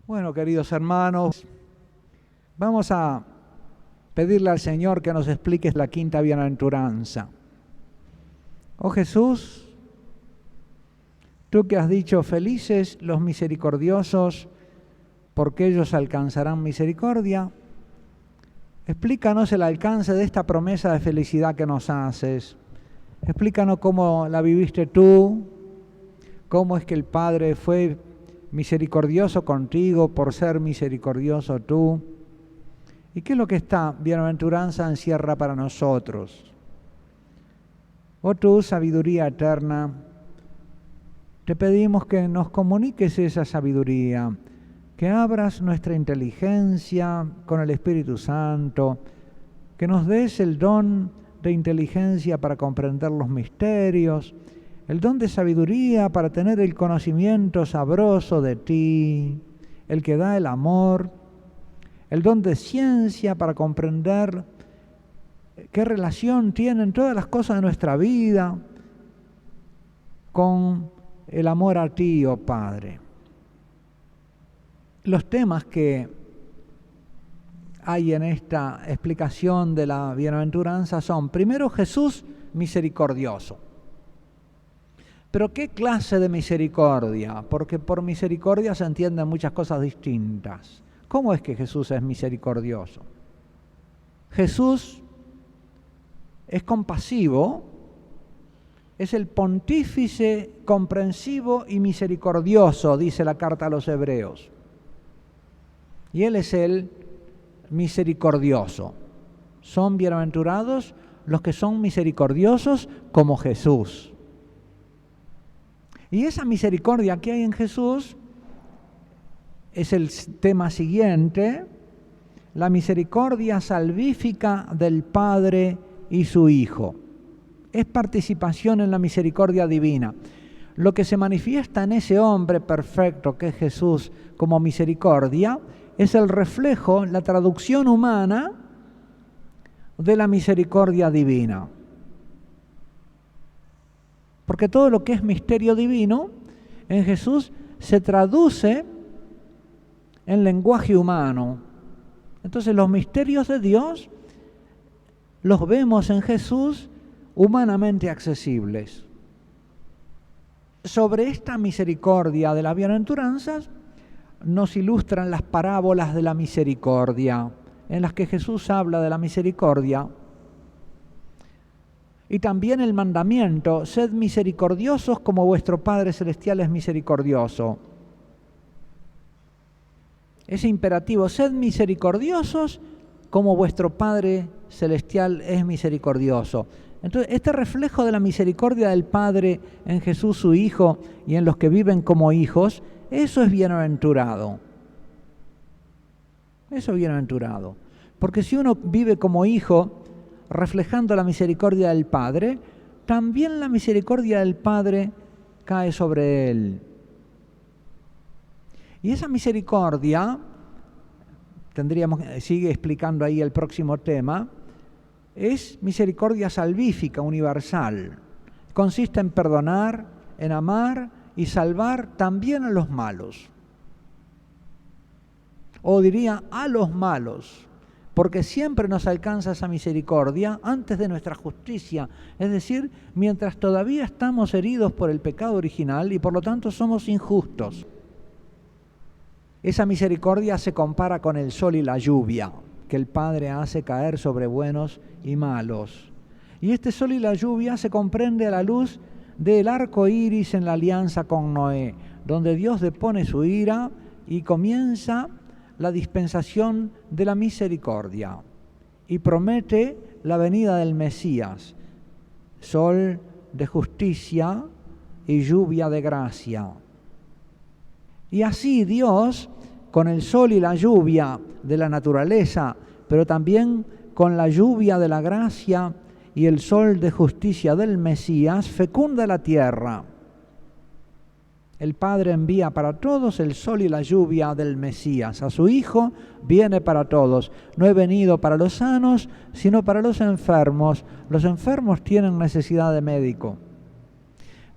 Bueno, queridos hermanos, vamos a pedirle al Señor que nos explique la quinta bienaventuranza. Oh Jesús, tú que has dicho, felices los misericordiosos, porque ellos alcanzarán misericordia, explícanos el alcance de esta promesa de felicidad que nos haces. Explícanos cómo la viviste tú, cómo es que el Padre fue misericordioso contigo por ser misericordioso tú. ¿Y qué es lo que esta bienaventuranza encierra para nosotros? Oh tú, sabiduría eterna, te pedimos que nos comuniques esa sabiduría, que abras nuestra inteligencia con el Espíritu Santo, que nos des el don de inteligencia para comprender los misterios, el don de sabiduría para tener el conocimiento sabroso de ti, el que da el amor, el don de ciencia para comprender qué relación tienen todas las cosas de nuestra vida con el amor a ti, oh Padre. Los temas que hay en esta explicación de la bienaventuranza son, primero, Jesús misericordioso. Pero ¿qué clase de misericordia? Porque por misericordia se entienden muchas cosas distintas. ¿Cómo es que Jesús es misericordioso? Jesús es compasivo, es el pontífice comprensivo y misericordioso, dice la carta a los Hebreos. Y Él es el misericordioso. Son bienaventurados los que son misericordiosos como Jesús. Y esa misericordia que hay en Jesús es el tema siguiente, la misericordia salvífica del Padre y su Hijo. Es participación en la misericordia divina. Lo que se manifiesta en ese hombre perfecto que es Jesús como misericordia es el reflejo, la traducción humana de la misericordia divina. Porque todo lo que es misterio divino en Jesús se traduce en lenguaje humano. Entonces los misterios de Dios los vemos en Jesús humanamente accesibles. Sobre esta misericordia de las bienaventuranzas nos ilustran las parábolas de la misericordia, en las que Jesús habla de la misericordia. Y también el mandamiento, sed misericordiosos como vuestro Padre Celestial es misericordioso. Ese imperativo, sed misericordiosos como vuestro Padre Celestial es misericordioso. Entonces, este reflejo de la misericordia del Padre en Jesús su Hijo y en los que viven como hijos, eso es bienaventurado. Eso es bienaventurado. Porque si uno vive como hijo, reflejando la misericordia del Padre, también la misericordia del Padre cae sobre él. Y esa misericordia, sigue explicando ahí el próximo tema, es misericordia salvífica, universal. Consiste en perdonar, en amar y salvar también a los malos. O diría a los malos, porque siempre nos alcanza esa misericordia antes de nuestra justicia, es decir, mientras todavía estamos heridos por el pecado original y por lo tanto somos injustos. Esa misericordia se compara con el sol y la lluvia que el Padre hace caer sobre buenos y malos. Y este sol y la lluvia se comprende a la luz del arco iris en la alianza con Noé, donde Dios depone su ira y comienza la dispensación de la misericordia y promete la venida del Mesías, sol de justicia y lluvia de gracia. Y así Dios, con el sol y la lluvia de la naturaleza, pero también con la lluvia de la gracia y el sol de justicia del Mesías, fecunda la tierra. El Padre envía para todos el sol y la lluvia del Mesías. A su Hijo viene para todos. No he venido para los sanos, sino para los enfermos. Los enfermos tienen necesidad de médico.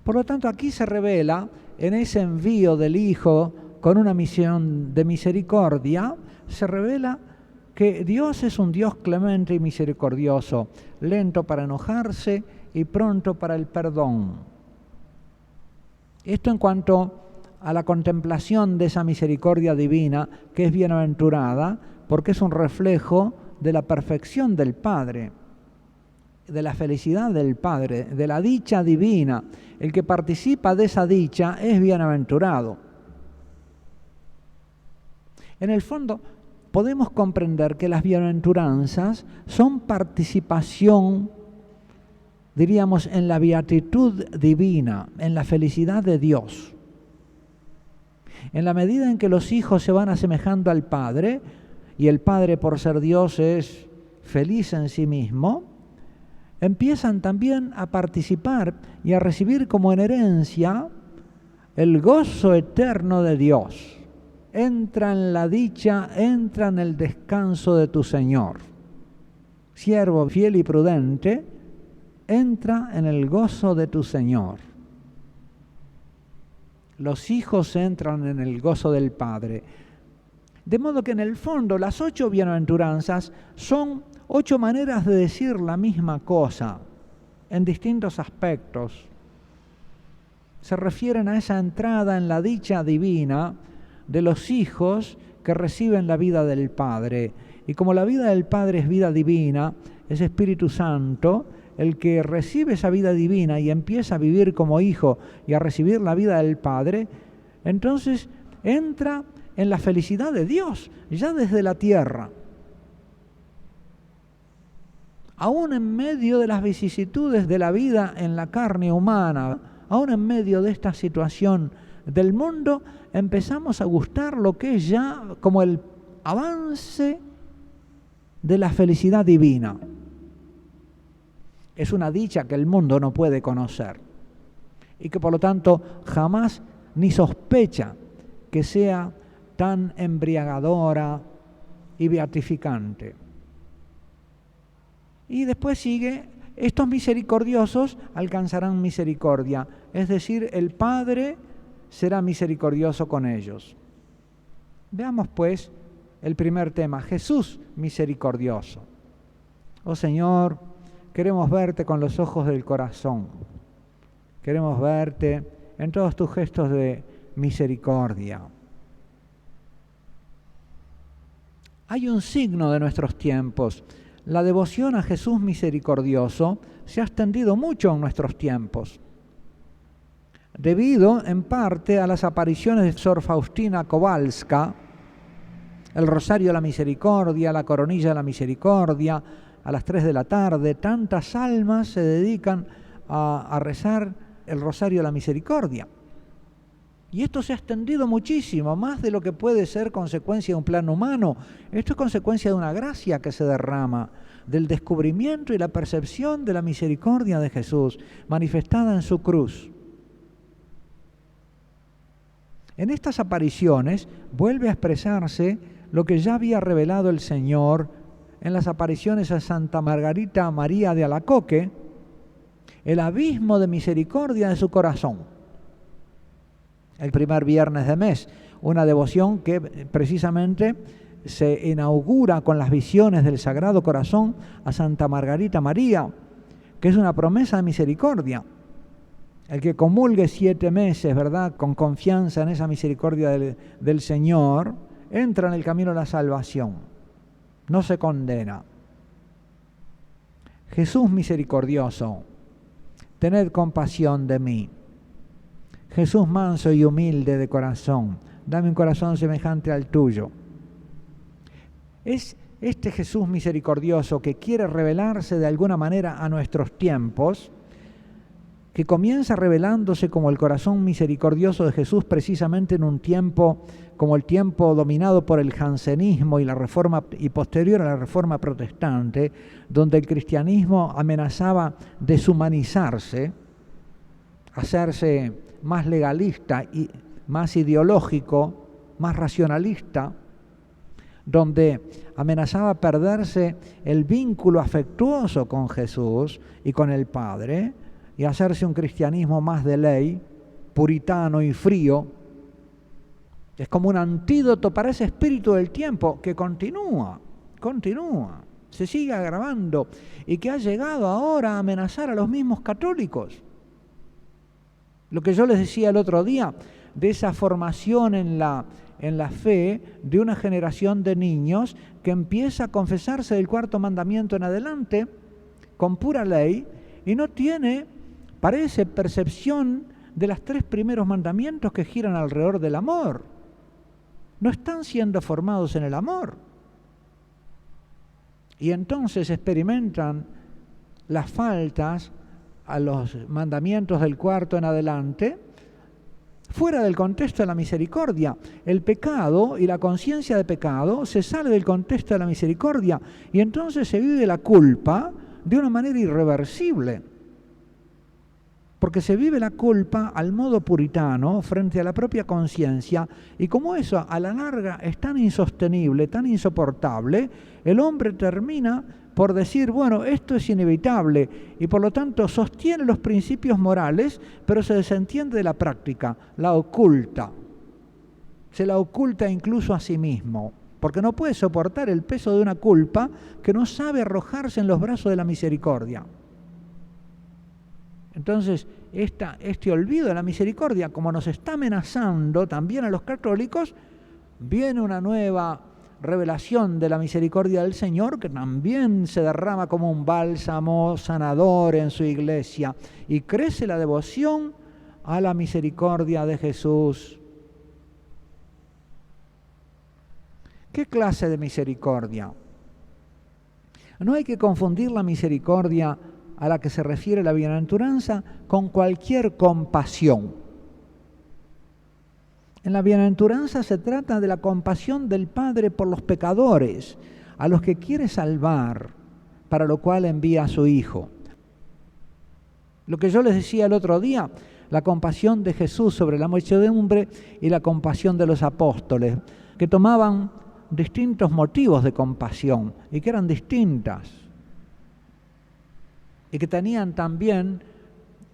Por lo tanto, aquí se revela en ese envío del Hijo con una misión de misericordia, se revela que Dios es un Dios clemente y misericordioso, lento para enojarse y pronto para el perdón. Esto en cuanto a la contemplación de esa misericordia divina que es bienaventurada, porque es un reflejo de la perfección del Padre, de la felicidad del Padre, de la dicha divina. El que participa de esa dicha es bienaventurado. En el fondo, podemos comprender que las bienaventuranzas son participación, diríamos, en la beatitud divina, en la felicidad de Dios. En la medida en que los hijos se van asemejando al Padre, y el Padre por ser Dios es feliz en sí mismo, empiezan también a participar y a recibir como en herencia el gozo eterno de Dios. Entra en la dicha, entra en el descanso de tu Señor. Siervo fiel y prudente, entra en el gozo de tu Señor. Los hijos entran en el gozo del Padre. De modo que en el fondo las 8 bienaventuranzas son 8 maneras de decir la misma cosa en distintos aspectos. Se refieren a esa entrada en la dicha divina de los hijos que reciben la vida del Padre. Y como la vida del Padre es vida divina, es Espíritu Santo, el que recibe esa vida divina y empieza a vivir como hijo y a recibir la vida del Padre, entonces entra en la felicidad de Dios, ya desde la tierra. Aún en medio de las vicisitudes de la vida en la carne humana, aún en medio de esta situación del mundo, empezamos a gustar lo que es ya como el avance de la felicidad divina. Es una dicha que el mundo no puede conocer y que por lo tanto jamás ni sospecha que sea tan embriagadora y beatificante. Y después sigue, estos misericordiosos alcanzarán misericordia, es decir, el Padre será misericordioso con ellos. Veamos pues el primer tema, Jesús misericordioso. Oh Señor, queremos verte con los ojos del corazón. Queremos verte en todos tus gestos de misericordia. Hay un signo de nuestros tiempos. La devoción a Jesús misericordioso se ha extendido mucho en nuestros tiempos, debido en parte a las apariciones de Sor Faustina Kowalska, el Rosario de la Misericordia, la Coronilla de la Misericordia, a las 3 de la tarde, tantas almas se dedican a rezar el Rosario de la Misericordia. Y esto se ha extendido muchísimo, más de lo que puede ser consecuencia de un plan humano. Esto es consecuencia de una gracia que se derrama, del descubrimiento y la percepción de la misericordia de Jesús, manifestada en su cruz. En estas apariciones vuelve a expresarse lo que ya había revelado el Señor en las apariciones a Santa Margarita María de Alacoque, el abismo de misericordia de su corazón. El primer viernes de mes, una devoción que precisamente se inaugura con las visiones del Sagrado Corazón a Santa Margarita María, que es una promesa de misericordia. El que comulgue 7 meses, ¿verdad?, con confianza en esa misericordia del Señor, entra en el camino de la salvación, no se condena. Jesús misericordioso, tened compasión de mí. Jesús manso y humilde de corazón, dame un corazón semejante al tuyo. Es este Jesús misericordioso que quiere revelarse de alguna manera a nuestros tiempos, que comienza revelándose como el corazón misericordioso de Jesús precisamente en un tiempo como el tiempo dominado por el jansenismo y la reforma y posterior a la reforma protestante, donde el cristianismo amenazaba deshumanizarse, hacerse más legalista y más ideológico, más racionalista, donde amenazaba perderse el vínculo afectuoso con Jesús y con el Padre y hacerse un cristianismo más de ley, puritano y frío. Es como un antídoto para ese espíritu del tiempo que continúa, se sigue agravando y que ha llegado ahora a amenazar a los mismos católicos. Lo que yo les decía el otro día, de esa formación en la fe de una generación de niños que empieza a confesarse del cuarto mandamiento en adelante con pura ley y no tiene, parece, percepción de los 3 primeros mandamientos que giran alrededor del amor. No están siendo formados en el amor. Y entonces experimentan las faltas a los mandamientos del cuarto en adelante, fuera del contexto de la misericordia. El pecado y la conciencia de pecado se sale del contexto de la misericordia y entonces se vive la culpa de una manera irreversible. Porque se vive la culpa al modo puritano frente a la propia conciencia y como eso a la larga es tan insostenible, tan insoportable, el hombre termina por decir, bueno, esto es inevitable y por lo tanto sostiene los principios morales, pero se desentiende de la práctica, la oculta. Se la oculta incluso a sí mismo, porque no puede soportar el peso de una culpa que no sabe arrojarse en los brazos de la misericordia. Entonces, este olvido de la misericordia, como nos está amenazando también a los católicos, viene una nueva revelación de la misericordia del Señor que también se derrama como un bálsamo sanador en su iglesia y crece la devoción a la misericordia de Jesús. ¿Qué clase de misericordia? No hay que confundir la misericordia a la que se refiere la bienaventuranza con cualquier compasión. En la bienaventuranza se trata de la compasión del Padre por los pecadores, a los que quiere salvar, para lo cual envía a su Hijo. Lo que yo les decía el otro día, la compasión de Jesús sobre la muchedumbre y la compasión de los apóstoles, que tomaban distintos motivos de compasión y que eran distintas. Y que tenían también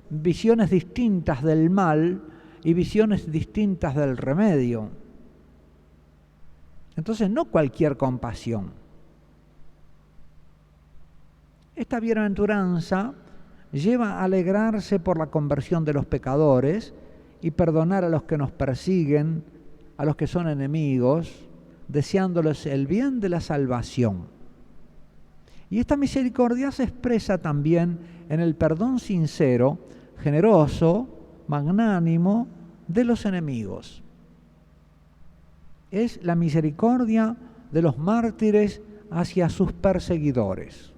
visiones distintas del mal y visiones distintas del remedio. Entonces, no cualquier compasión. Esta bienaventuranza lleva a alegrarse por la conversión de los pecadores y perdonar a los que nos persiguen, a los que son enemigos, deseándoles el bien de la salvación. Y esta misericordia se expresa también en el perdón sincero, generoso, magnánimo de los enemigos. Es la misericordia de los mártires hacia sus perseguidores.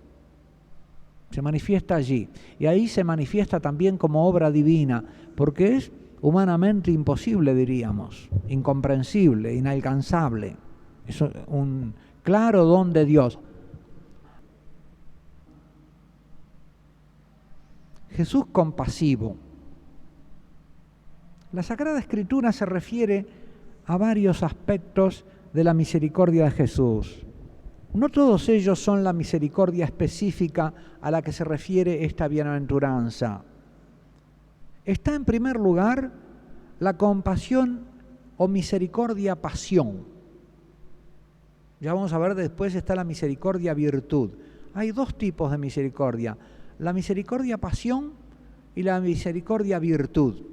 Se manifiesta allí. Y ahí se manifiesta también como obra divina, porque es humanamente imposible, diríamos, incomprensible, inalcanzable. Es un claro don de Dios. Jesús compasivo. La Sagrada Escritura se refiere a varios aspectos de la misericordia de Jesús. No todos ellos son la misericordia específica a la que se refiere esta bienaventuranza. Está en primer lugar la compasión o misericordia pasión. Ya vamos a ver, después está la misericordia virtud. Hay 2 tipos de misericordia. La misericordia pasión y la misericordia virtud.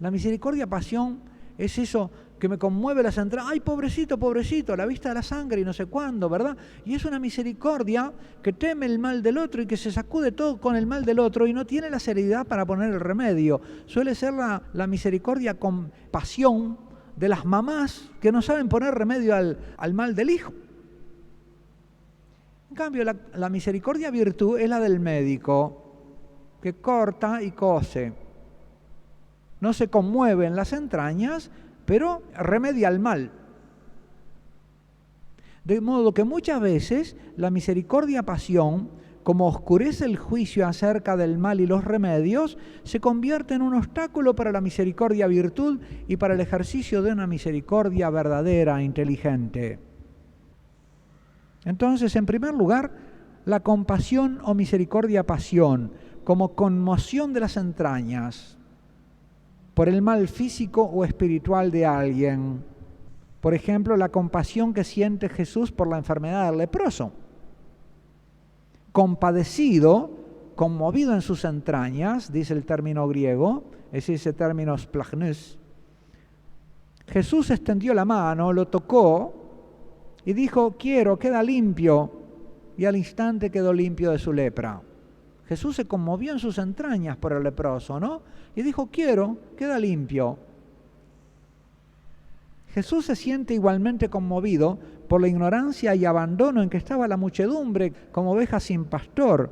La misericordia pasión es eso que me conmueve las entrañas. ¡Ay, pobrecito, pobrecito! A la vista de la sangre y no sé cuándo, ¿verdad? Y es una misericordia que teme el mal del otro y que se sacude todo con el mal del otro y no tiene la seriedad para poner el remedio. Suele ser la misericordia con pasión de las mamás que no saben poner remedio al mal del hijo. En cambio, la misericordia virtud es la del médico, que corta y cose. No se conmueve en las entrañas, pero remedia el mal. De modo que muchas veces la misericordia pasión, como oscurece el juicio acerca del mal y los remedios, se convierte en un obstáculo para la misericordia virtud y para el ejercicio de una misericordia verdadera, inteligente. Entonces, en primer lugar, la compasión o misericordia pasión, como conmoción de las entrañas. por el mal físico o espiritual de alguien. Por ejemplo, la compasión que siente Jesús por la enfermedad del leproso. Compadecido, conmovido en sus entrañas, dice el término griego, es ese término splagnes. Jesús extendió la mano, lo tocó y dijo, quiero, queda limpio. Y al instante quedó limpio de su lepra. Jesús se conmovió en sus entrañas por el leproso, ¿no? Y dijo, quiero, queda limpio. Jesús se siente igualmente conmovido por la ignorancia y abandono en que estaba la muchedumbre como ovejas sin pastor.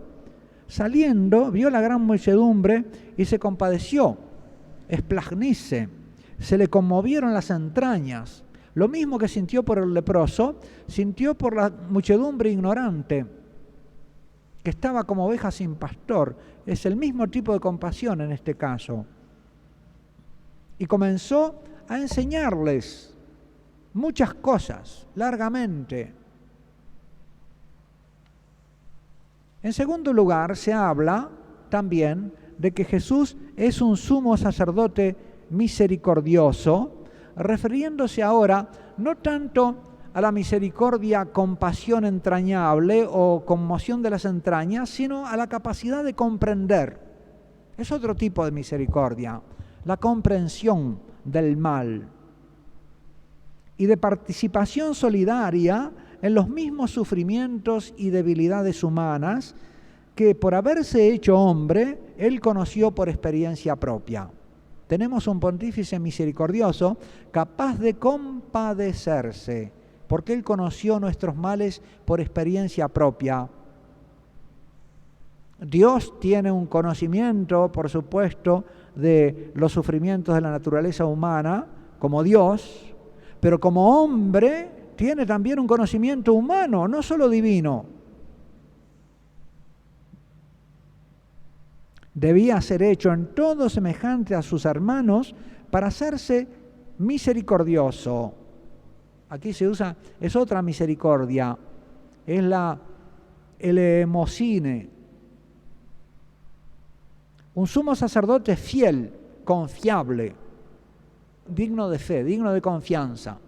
Saliendo, vio la gran muchedumbre y se compadeció. Esplagnice, se le conmovieron las entrañas. Lo mismo que sintió por el leproso, sintió por la muchedumbre ignorante, que estaba como oveja sin pastor. Es el mismo tipo de compasión en este caso. Y comenzó a enseñarles muchas cosas, largamente. En segundo lugar, se habla también de que Jesús es un sumo sacerdote misericordioso, refiriéndose ahora no tanto a la misericordia, compasión entrañable o conmoción de las entrañas, sino a la capacidad de comprender. Es otro tipo de misericordia, la comprensión del mal y de participación solidaria en los mismos sufrimientos y debilidades humanas que por haberse hecho hombre, él conoció por experiencia propia. Tenemos un pontífice misericordioso capaz de compadecerse, porque él conoció nuestros males por experiencia propia. Dios tiene un conocimiento, por supuesto, de los sufrimientos de la naturaleza humana, como Dios, pero como hombre tiene también un conocimiento humano, no solo divino. Debía ser hecho en todo semejante a sus hermanos para hacerse misericordioso. Aquí se usa, es otra misericordia, es la elemosine. Un sumo sacerdote fiel, confiable, digno de fe, digno de confianza.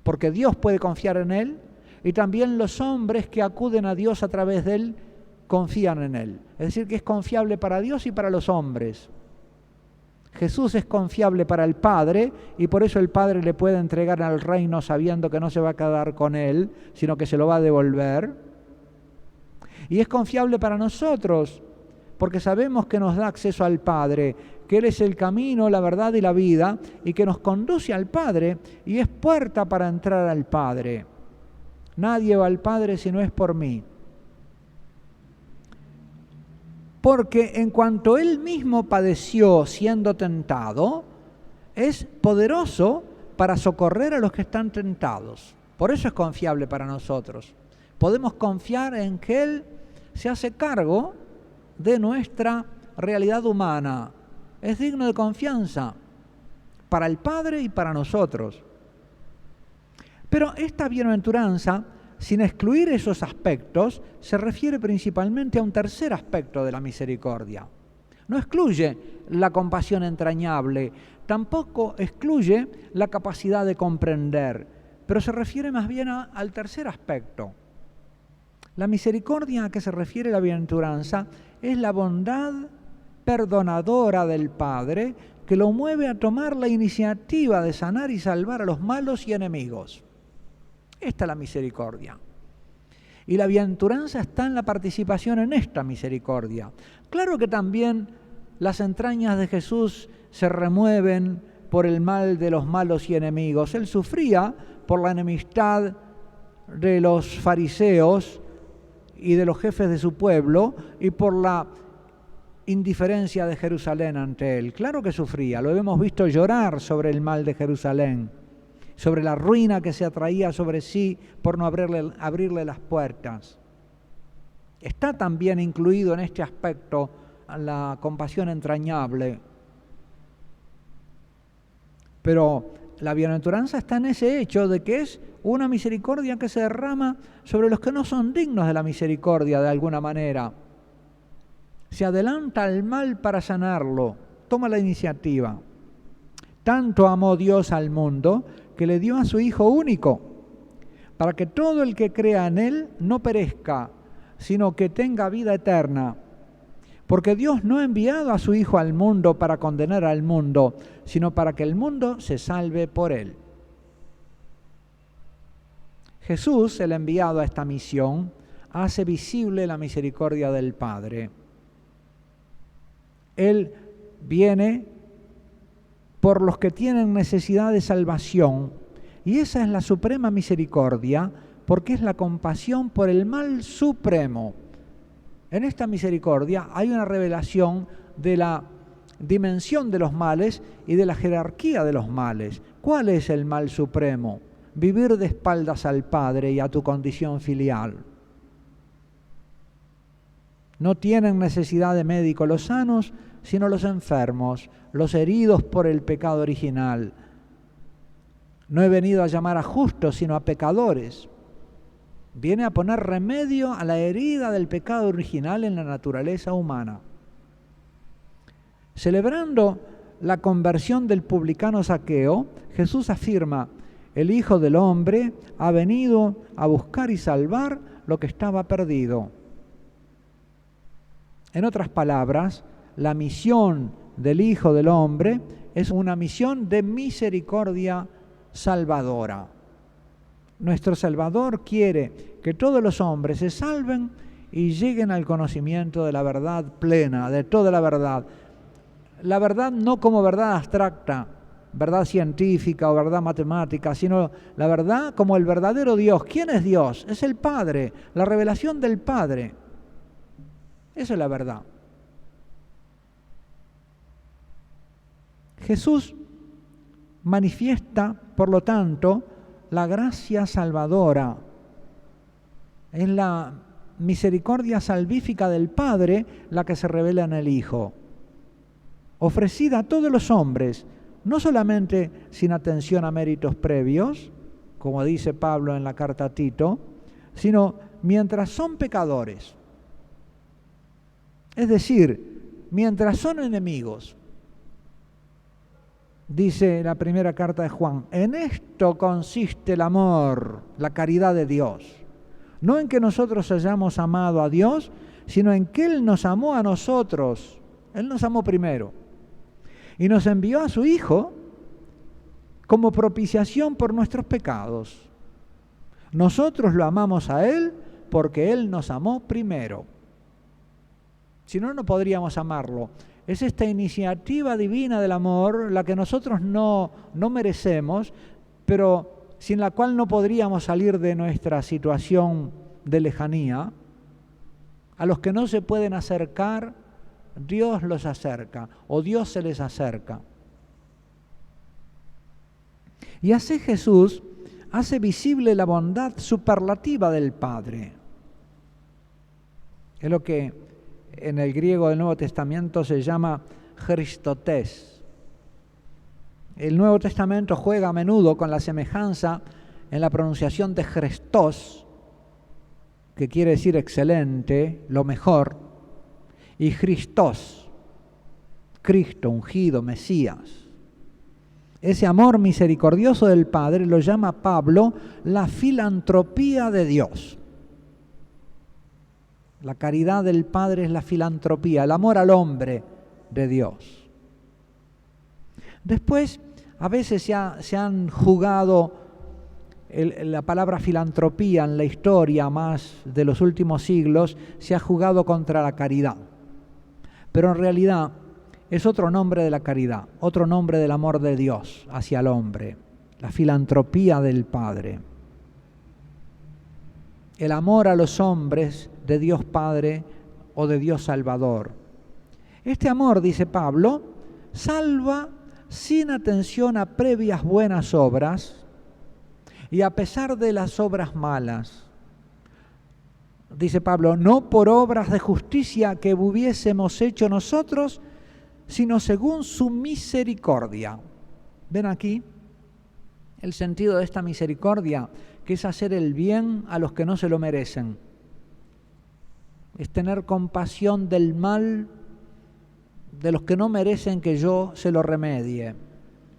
Porque Dios puede confiar en él y también los hombres que acuden a Dios a través de él confían en él. Es decir, que es confiable para Dios y para los hombres. Jesús es confiable para el Padre y por eso el Padre le puede entregar al reino sabiendo que no se va a quedar con él, sino que se lo va a devolver. Y es confiable para nosotros porque sabemos que nos da acceso al Padre, que Él es el camino, la verdad y la vida y que nos conduce al Padre y es puerta para entrar al Padre. Nadie va al Padre si no es por mí. Porque en cuanto Él mismo padeció siendo tentado, es poderoso para socorrer a los que están tentados. Por eso es confiable para nosotros. Podemos confiar en que Él se hace cargo de nuestra realidad humana. Es digno de confianza para el Padre y para nosotros. Pero esta bienaventuranza, sin excluir esos aspectos, se refiere principalmente a un tercer aspecto de la misericordia. No excluye la compasión entrañable, tampoco excluye la capacidad de comprender, pero se refiere más bien al tercer aspecto. La misericordia a que se refiere la bienaventuranza es la bondad perdonadora del Padre que lo mueve a tomar la iniciativa de sanar y salvar a los malos y enemigos. Esta es la misericordia. Y la bienaventuranza está en la participación en esta misericordia. Claro que también las entrañas de Jesús se remueven por el mal de los malos y enemigos. Él sufría por la enemistad de los fariseos y de los jefes de su pueblo y por la indiferencia de Jerusalén ante él. Claro que sufría, lo hemos visto llorar sobre el mal de Jerusalén, sobre la ruina que se atraía sobre sí por no abrirle las puertas. Está también incluido en este aspecto la compasión entrañable. Pero la bienaventuranza está en ese hecho de que es una misericordia que se derrama sobre los que no son dignos de la misericordia de alguna manera. Se adelanta al mal para sanarlo, toma la iniciativa. Tanto amó Dios al mundo que le dio a su Hijo único, para que todo el que crea en Él no perezca, sino que tenga vida eterna. Porque Dios no ha enviado a su Hijo al mundo para condenar al mundo, sino para que el mundo se salve por Él. Jesús, el enviado a esta misión, hace visible la misericordia del Padre. Él viene por los que tienen necesidad de salvación, y esa es la suprema misericordia, porque es la compasión por el mal supremo. En esta misericordia hay una revelación de la dimensión de los males y de la jerarquía de los males. ¿Cuál es el mal supremo? Vivir de espaldas al Padre y a tu condición filial. No tienen necesidad de médico los sanos, sino los enfermos, los heridos por el pecado original. No he venido a llamar a justos, sino a pecadores. Viene a poner remedio a la herida del pecado original en la naturaleza humana. Celebrando la conversión del publicano Zaqueo, Jesús afirma: el Hijo del Hombre ha venido a buscar y salvar lo que estaba perdido. En otras palabras, la misión del Hijo del Hombre es una misión de misericordia salvadora. Nuestro Salvador quiere que todos los hombres se salven y lleguen al conocimiento de la verdad plena, de toda la verdad. La verdad no como verdad abstracta, verdad científica o verdad matemática, sino la verdad como el verdadero Dios. ¿Quién es Dios? Es el Padre, la revelación del Padre. Esa es la verdad. Jesús manifiesta, por lo tanto, la gracia salvadora. Es la misericordia salvífica del Padre la que se revela en el Hijo, ofrecida a todos los hombres, no solamente sin atención a méritos previos, como dice Pablo en la carta a Tito, sino mientras son pecadores. Es decir, mientras son enemigos. Dice la primera carta de Juan: en esto consiste el amor, la caridad de Dios. No en que nosotros hayamos amado a Dios, sino en que Él nos amó a nosotros. Él nos amó primero. Y nos envió a su Hijo como propiciación por nuestros pecados. Nosotros lo amamos a Él porque Él nos amó primero. Si no, no podríamos amarlo. Es esta iniciativa divina del amor la que nosotros no merecemos, pero sin la cual no podríamos salir de nuestra situación de lejanía. A los que no se pueden acercar, Dios los acerca, o Dios se les acerca. Y así Jesús hace visible la bondad superlativa del Padre. Es lo que en el griego del Nuevo Testamento se llama Christotes. El Nuevo Testamento juega a menudo con la semejanza en la pronunciación de Christos, que quiere decir excelente, lo mejor, y Christos, Cristo, ungido, Mesías. Ese amor misericordioso del Padre lo llama Pablo la filantropía de Dios. La caridad del Padre es la filantropía, el amor al hombre de Dios. Después, a veces se han jugado la palabra filantropía en la historia más de los últimos siglos, se ha jugado contra la caridad. Pero en realidad es otro nombre de la caridad, otro nombre del amor de Dios hacia el hombre, la filantropía del Padre. El amor a los hombres de Dios Padre o de Dios Salvador. Este amor, dice Pablo, salva sin atención a previas buenas obras y a pesar de las obras malas. Dice Pablo, no por obras de justicia que hubiésemos hecho nosotros, sino según su misericordia. ¿Ven aquí el sentido de esta misericordia? Que es hacer el bien a los que no se lo merecen. Es tener compasión del mal de los que no merecen que yo se lo remedie.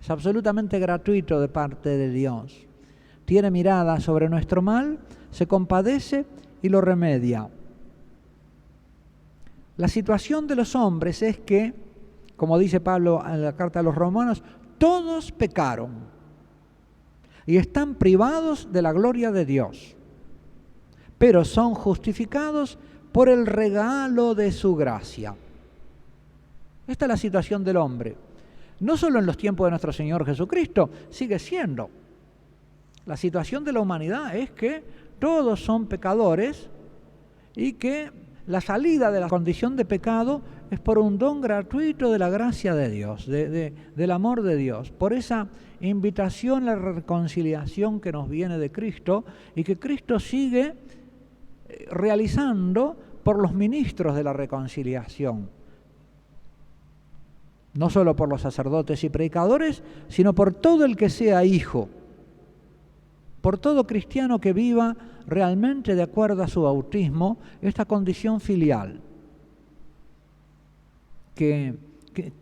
Es absolutamente gratuito de parte de Dios. Tiene mirada sobre nuestro mal, se compadece y lo remedia. La situación de los hombres es que, como dice Pablo en la carta a los Romanos, todos pecaron y están privados de la gloria de Dios, pero son justificados por el regalo de su gracia. Esta es la situación del hombre. No solo en los tiempos de nuestro Señor Jesucristo, sigue siendo. La situación de la humanidad es que todos son pecadores y que la salida de la condición de pecado es por un don gratuito de la gracia de Dios, del amor de Dios, por esa invitación a la reconciliación que nos viene de Cristo y que Cristo sigue realizando por los ministros de la reconciliación. No solo por los sacerdotes y predicadores, sino por todo el que sea hijo, por todo cristiano que viva realmente de acuerdo a su bautismo, esta condición filial, que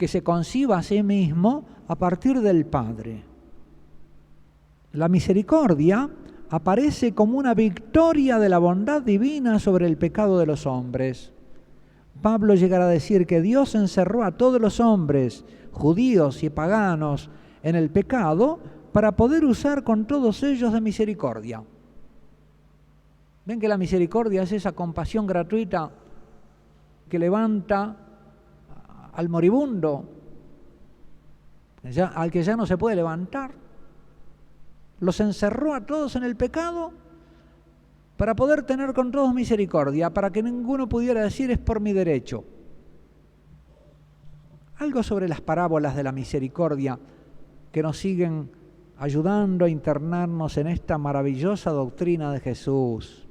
se conciba a sí mismo a partir del Padre. La misericordia aparece como una victoria de la bondad divina sobre el pecado de los hombres. Pablo llegará a decir que Dios encerró a todos los hombres, judíos y paganos, en el pecado para poder usar con todos ellos de misericordia. Ven que la misericordia es esa compasión gratuita que levanta al moribundo, al que ya no se puede levantar. Los encerró a todos en el pecado para poder tener con todos misericordia, para que ninguno pudiera decir es por mi derecho. Algo sobre las parábolas de la misericordia que nos siguen ayudando a internarnos en esta maravillosa doctrina de Jesús,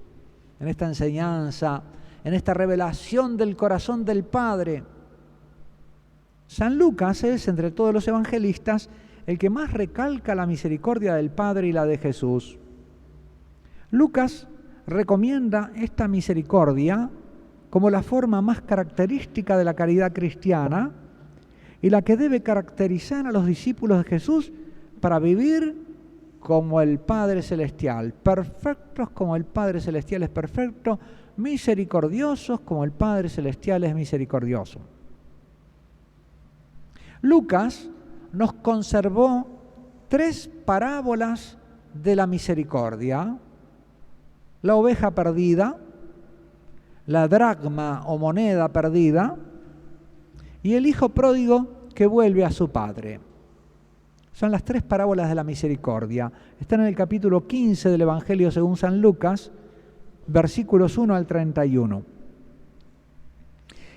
en esta enseñanza, en esta revelación del corazón del Padre. San Lucas es, entre todos los evangelistas, el que más recalca la misericordia del Padre y la de Jesús. Lucas recomienda esta misericordia como la forma más característica de la caridad cristiana y la que debe caracterizar a los discípulos de Jesús para vivir como el Padre Celestial, perfectos como el Padre Celestial es perfecto, misericordiosos como el Padre Celestial es misericordioso. Lucas nos conservó 3 parábolas de la misericordia: la oveja perdida, la dracma o moneda perdida y el hijo pródigo que vuelve a su padre. Son las 3 parábolas de la misericordia. Están en el capítulo 15 del Evangelio según San Lucas, versículos 1 al 31.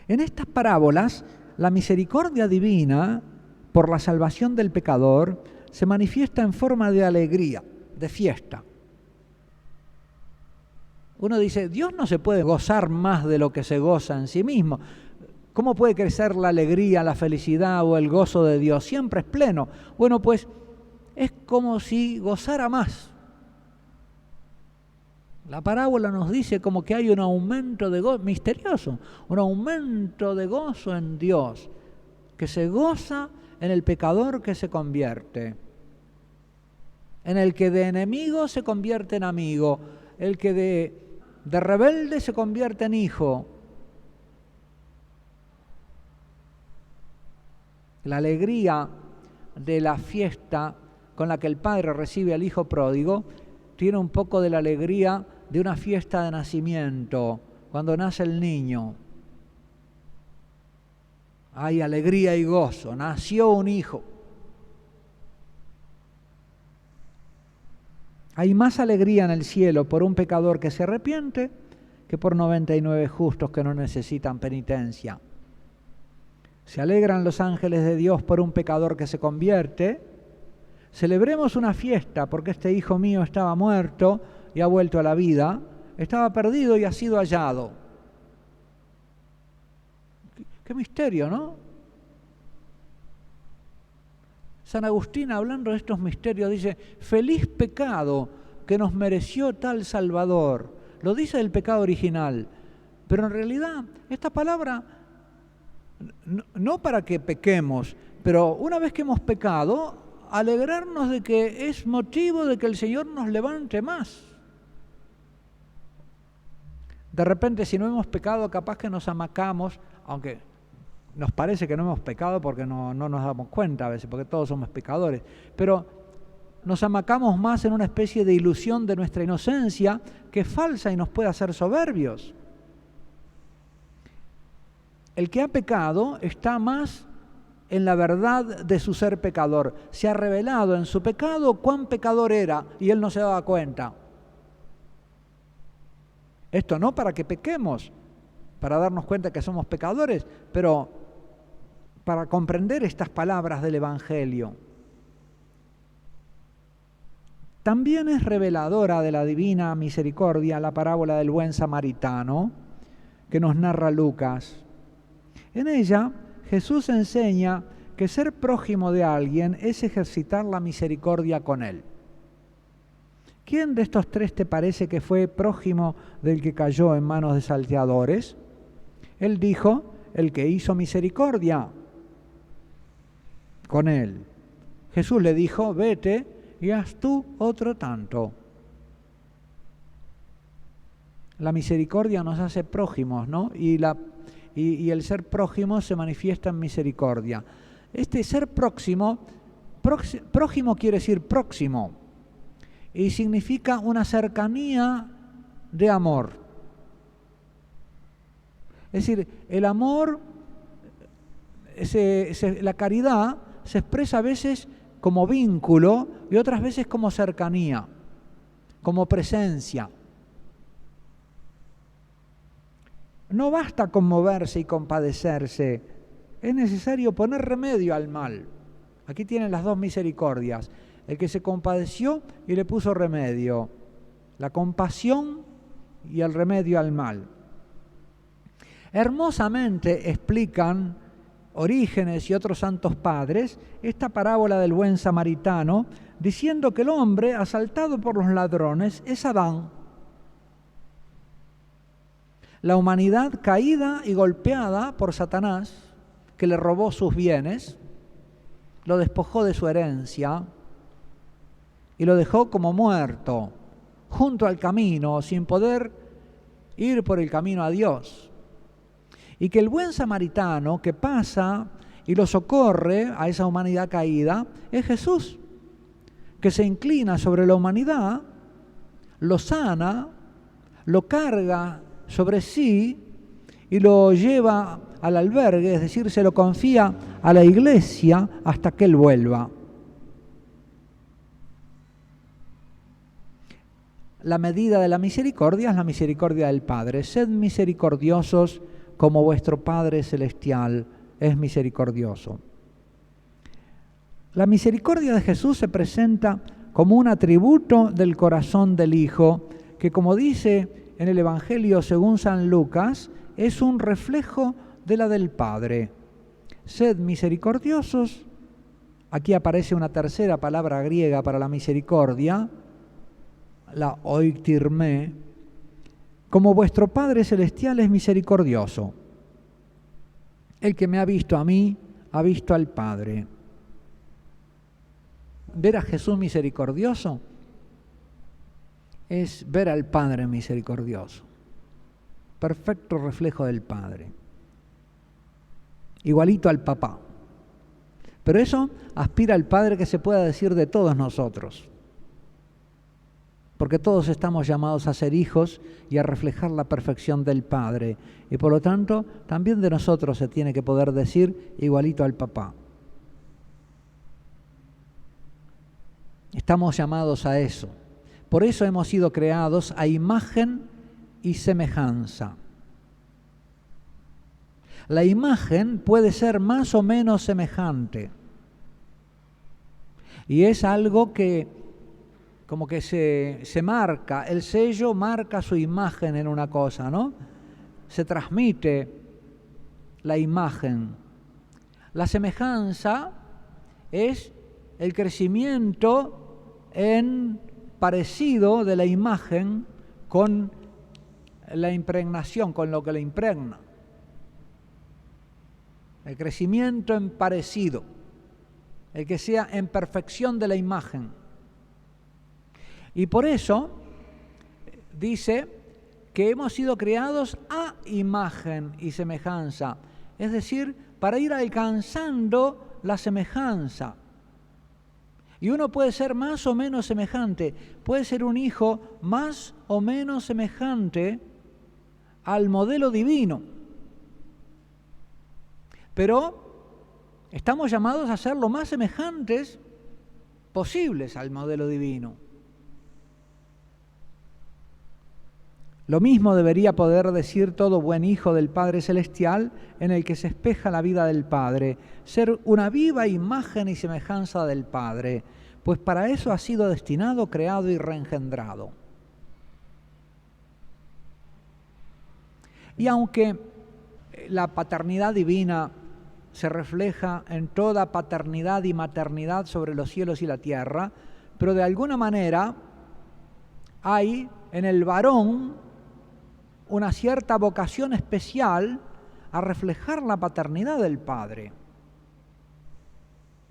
En estas parábolas, la misericordia divina por la salvación del pecador se manifiesta en forma de alegría, de fiesta. Uno dice, Dios no se puede gozar más de lo que se goza en sí mismo. ¿Cómo puede crecer la alegría, la felicidad o el gozo de Dios? Siempre es pleno. Bueno, pues es como si gozara más. La parábola nos dice como que hay un aumento de gozo, misterioso, un aumento de gozo en Dios, que se goza en el pecador que se convierte, en el que de enemigo se convierte en amigo, el que de rebelde se convierte en hijo. La alegría de la fiesta con la que el padre recibe al hijo pródigo tiene un poco de la alegría de una fiesta de nacimiento, cuando nace el niño. Hay alegría y gozo, nació un hijo. Hay más alegría en el cielo por un pecador que se arrepiente que por 99 justos que no necesitan penitencia. Se alegran los ángeles de Dios por un pecador que se convierte. Celebremos una fiesta porque este hijo mío estaba muerto y ha vuelto a la vida, estaba perdido y ha sido hallado. Qué misterio, ¿no? San Agustín, hablando de estos misterios, dice, feliz pecado que nos mereció tal Salvador. Lo dice el pecado original, pero en realidad esta palabra no para que pequemos, pero una vez que hemos pecado, alegrarnos de que es motivo de que el Señor nos levante más. De repente, si no hemos pecado, capaz que nos amacamos, aunque nos parece que no hemos pecado porque no nos damos cuenta a veces, porque todos somos pecadores, pero nos amacamos más en una especie de ilusión de nuestra inocencia que es falsa y nos puede hacer soberbios. El que ha pecado está más en la verdad de su ser pecador. Se ha revelado en su pecado cuán pecador era y él no se daba cuenta. Esto no para que pequemos, para darnos cuenta que somos pecadores, pero para comprender estas palabras del Evangelio. También es reveladora de la divina misericordia la parábola del buen samaritano que nos narra Lucas. En ella, Jesús enseña que ser prójimo de alguien es ejercitar la misericordia con él. ¿Quién de estos tres te parece que fue prójimo del que cayó en manos de salteadores? Él dijo, el que hizo misericordia con él. Jesús le dijo, vete y haz tú otro tanto. La misericordia nos hace prójimos, ¿no? Y el ser prójimo se manifiesta en misericordia. Este ser próximo quiere decir próximo y significa una cercanía de amor. Es decir, el amor, la caridad se expresa a veces como vínculo y otras veces como cercanía, como presencia. No basta conmoverse y compadecerse, es necesario poner remedio al mal. Aquí tienen las dos misericordias, el que se compadeció y le puso remedio, la compasión y el remedio al mal. Hermosamente explican Orígenes y otros santos padres esta parábola del buen samaritano, diciendo que el hombre asaltado por los ladrones es Adán. La humanidad caída y golpeada por Satanás, que le robó sus bienes, lo despojó de su herencia y lo dejó como muerto, junto al camino, sin poder ir por el camino a Dios. Y que el buen samaritano que pasa y lo socorre a esa humanidad caída es Jesús, que se inclina sobre la humanidad, lo sana, lo carga sobre sí y lo lleva al albergue, es decir, se lo confía a la iglesia hasta que él vuelva. La medida de la misericordia es la misericordia del Padre. Sed misericordiosos como vuestro Padre Celestial es misericordioso. La misericordia de Jesús se presenta como un atributo del corazón del Hijo, que como dice en el Evangelio según San Lucas, es un reflejo de la del Padre. Sed misericordiosos. Aquí aparece una tercera palabra griega para la misericordia, la oiktirmé, como vuestro Padre Celestial es misericordioso. El que me ha visto a mí, ha visto al Padre. Ver a Jesús misericordioso es ver al Padre misericordioso. Perfecto reflejo del Padre. Igualito al papá. Pero eso aspira al Padre que se pueda decir de todos nosotros. Porque todos estamos llamados a ser hijos y a reflejar la perfección del Padre. Y por lo tanto, también de nosotros se tiene que poder decir igualito al papá. Estamos llamados a eso. Por eso hemos sido creados a imagen y semejanza. La imagen puede ser más o menos semejante. Y es algo que como que se marca, el sello marca su imagen en una cosa, ¿no? Se transmite la imagen. La semejanza es el crecimiento en parecido de la imagen con la impregnación, con lo que la impregna. el crecimiento en parecido, el que sea en perfección de la imagen. Y por eso dice que hemos sido creados a imagen y semejanza, es decir, para ir alcanzando la semejanza. Y uno puede ser más o menos semejante, puede ser un hijo más o menos semejante al modelo divino. Pero estamos llamados a ser lo más semejantes posibles al modelo divino. Lo mismo debería poder decir todo buen hijo del Padre Celestial en el que se espeja la vida del Padre, ser una viva imagen y semejanza del Padre, pues para eso ha sido destinado, creado y reengendrado. Y aunque la paternidad divina se refleja en toda paternidad y maternidad sobre los cielos y la tierra, pero de alguna manera hay en el varón una cierta vocación especial a reflejar la paternidad del Padre.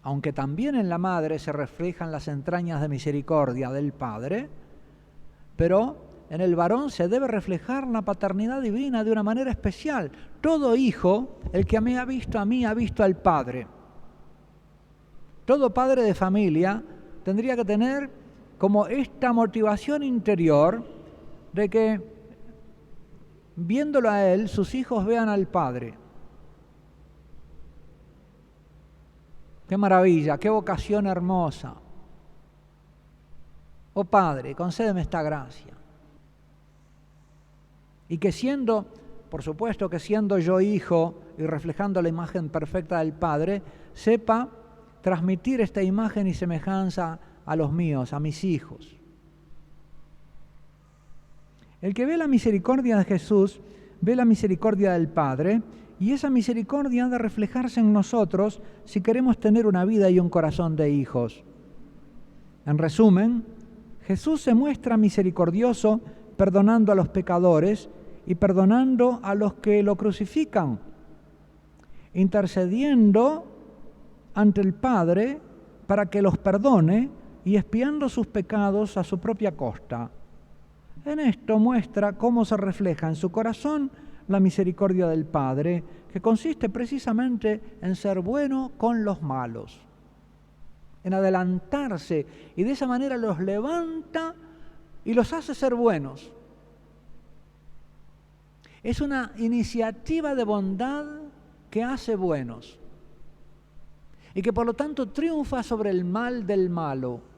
Aunque también en la madre se reflejan las entrañas de misericordia del Padre, pero en el varón se debe reflejar la paternidad divina de una manera especial. Todo hijo, el que me ha visto a mí, ha visto al Padre. Todo padre de familia tendría que tener como esta motivación interior de que viéndolo a él, sus hijos vean al Padre. ¡Qué maravilla! ¡Qué vocación hermosa! Oh Padre, concédeme esta gracia. Y que siendo, por supuesto que siendo yo hijo y reflejando la imagen perfecta del Padre, sepa transmitir esta imagen y semejanza a los míos, a mis hijos. El que ve la misericordia de Jesús, ve la misericordia del Padre, y esa misericordia ha de reflejarse en nosotros si queremos tener una vida y un corazón de hijos. En resumen, Jesús se muestra misericordioso perdonando a los pecadores y perdonando a los que lo crucifican, intercediendo ante el Padre para que los perdone y expiando sus pecados a su propia costa. En esto muestra cómo se refleja en su corazón la misericordia del Padre, que consiste precisamente en ser bueno con los malos, en adelantarse, y de esa manera los levanta y los hace ser buenos. Es una iniciativa de bondad que hace buenos y que por lo tanto triunfa sobre el mal del malo.